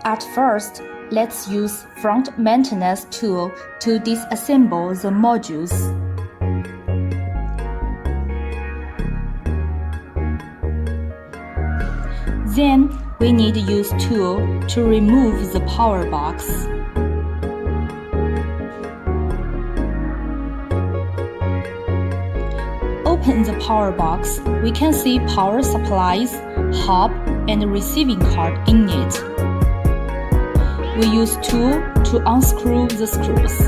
At first, let's use front maintenance tool to disassemble the modules. Then, we need to use tool to remove the power box. Open the power box, we can see power supplies, hub, and receiving card in it. We use tool to unscrew the screws.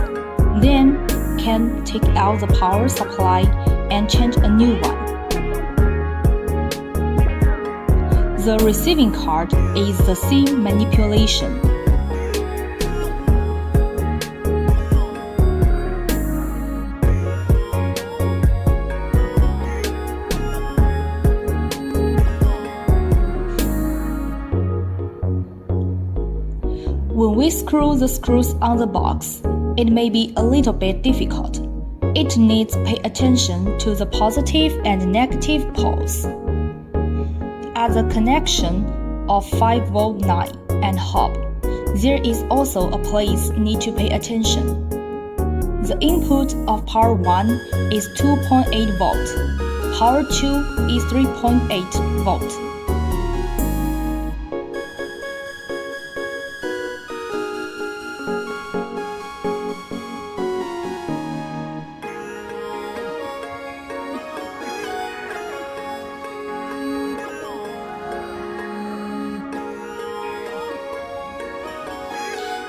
Then, can take out the power supply and change a new one. The receiving card is the same manipulation. When we screw the screws on the box, it may be a little bit difficult. It needs to pay attention to the positive and negative poles. At the connection of 5-volt 9 and hub, there is also a place need to pay attention. The input of power 1 is 2.8 volt, power 2 is 3.8 volt.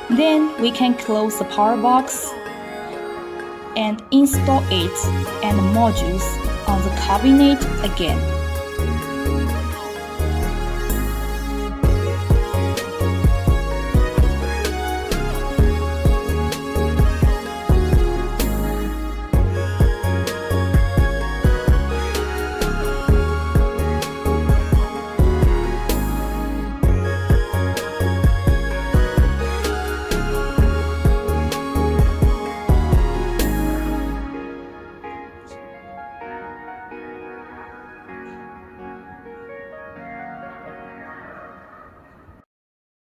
Then we can close the power box and install it and modules on the cabinet again.